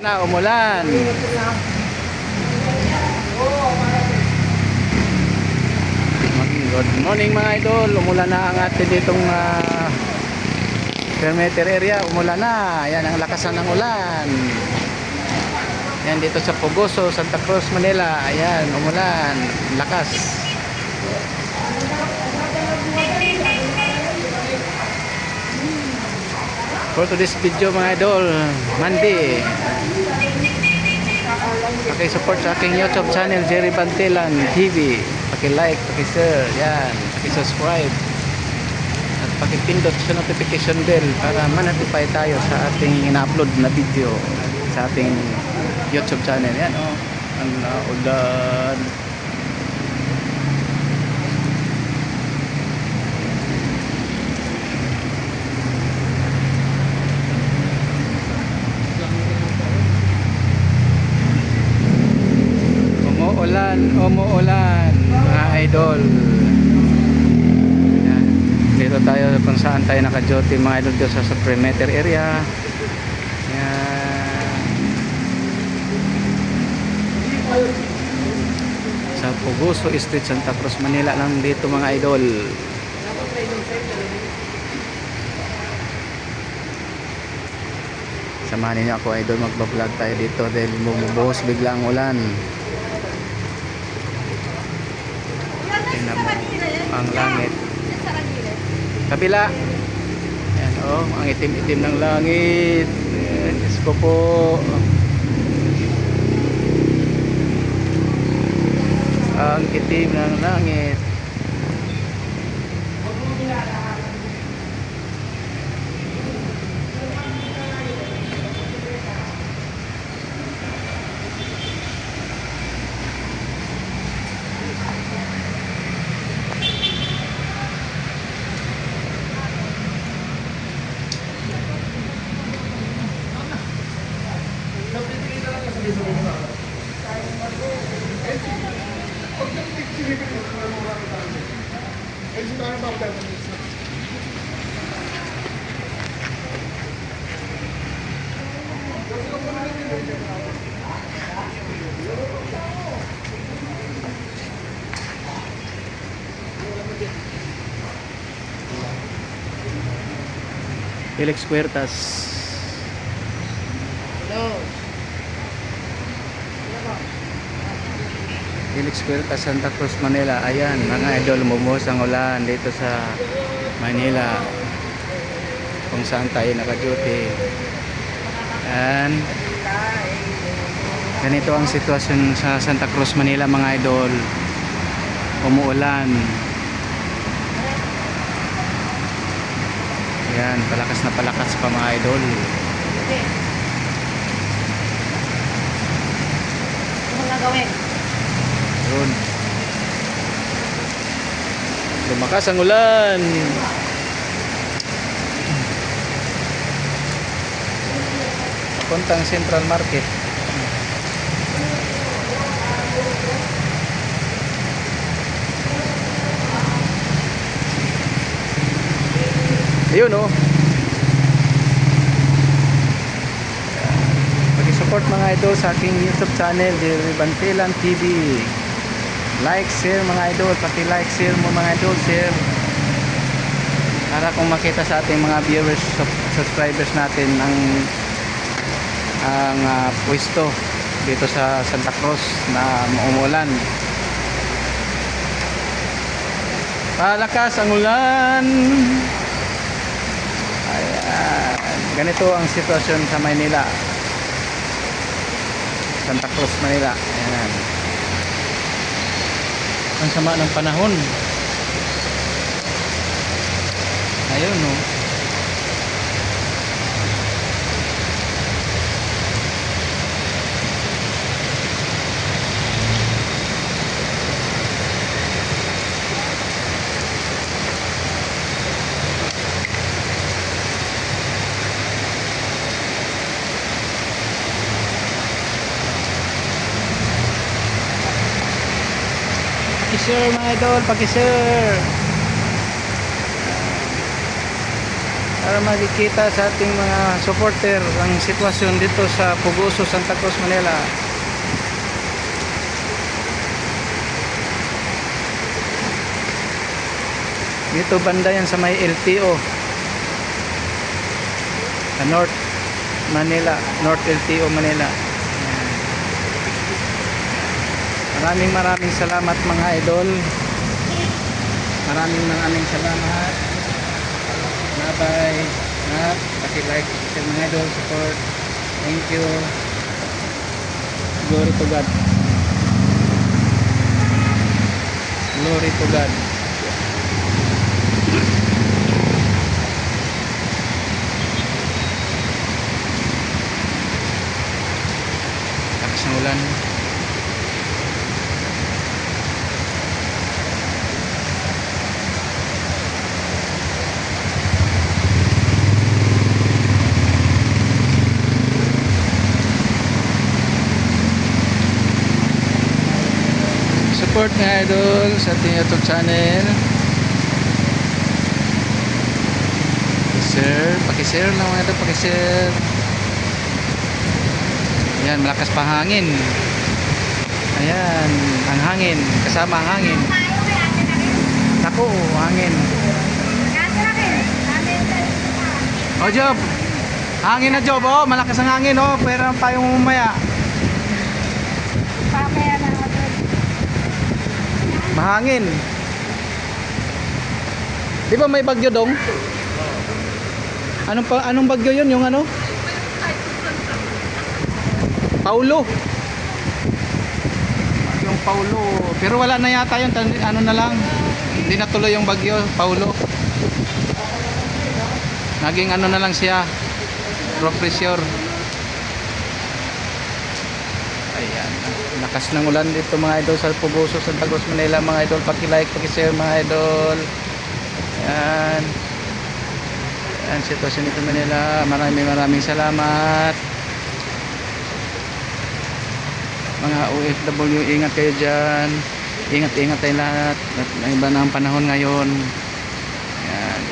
Na umulan. Good morning mga idol. Umulan na ang atin ditong perimeter area. Umulan na. Yan ang lakasan ng ulan. Yan dito sa Pugoso, Santa Cruz, Manila. Ayan, umulan. Lakas. For today's video mga idol, Monday. Paki-support sa aking YouTube channel, Jerry Bantelan TV. Paki-like, paki-share, yan, paki-subscribe. At paki-pindot sa notification bell para ma-notify tayo sa ating ina-upload na video sa ating YouTube channel. Yan, oh. Ang ulan. Umuulan mga idol. Yan. Dito tayo kung saan tayo naka-duty mga idol, dito sa perimeter area. Yan. Sa Pugoso Street, Santa Cruz, Manila lang dito mga idol. Samahan niyo ako idol, magbablog tayo dito dahil bumubuhos bigla ang ulan. Tingnan mo ang langit. Kabila. Ayan, oh, ang itim-itim ng langit. Ayan, Diyos ko po. Ang itim ng langit. Felix Huertas. Hello. Felix Huertas, Santa Cruz, Manila. Ayan mga idol, lumubuhos ang ulan dito sa Manila kung saan tayo naka-duty. Ayan. Ganito ang sitwasyon sa Santa Cruz, Manila mga idol. Umuulan. Ayan, palakas na palakas pa mga idol. Ano na gawin? Yun. Lumakas ang ulan. Papuntang Central Market. Ayun oh. Pag-support mga idol sa aking YouTube channel, Jerry Bantelan TV. Like, share mga idol, paki-like, share mo mga idol, share. Para kung makita sa ating mga viewers, subscribers natin ang pwesto dito sa Santa Cruz na umuulan. Palakas ang ulan. Ayan. Ganito ang sitwasyon sa Manila, Santa Cruz, Manila. Ayan. Ang sama ng panahon. Ayun no. Paki-share mga idol, paki-share. para makikita sa ating mga supporter ang sitwasyon dito sa Puguso, Santa Cruz, Manila. Dito banda yan sa may LTO sa North Manila, North LTO Manila. Maraming salamat mga idol. Maraming salamat. Bye bye. At paki-like sa mga idol, support. Thank you. Glory to God. Glory to God. Lakas ng ulan. Support nga idol sa ating YouTube channel. Paki-share lang mga idol, paki-share. Ayan, malakas pa hangin. Ayan, ang hangin, kasama ang hangin. Ako, hangin. O Job, hangin na Job, oh, malakas ang hangin, oh, pero pa yung umaya. Papaya na ako. Mahangin. Di ba may bagyo dong? Anong bagyo yun? Yung ano? Paulo. Yung Paulo. Pero wala na yata yun. Ano na lang. Hindi na tuloy yung bagyo. Paulo. Naging ano na lang siya. Rock pressure. Ayan. Lakas ng ulan dito mga idol sa Puguso, Santa Cruz, Manila. Mga idol, paki-like, paki-share mga idol. Ayan. Ayan, sitwasyon dito Manila. Maraming salamat. Mga OFW, ingat kayo dyan. Ingat tayo lahat. At iba na ang panahon ngayon. Ayan.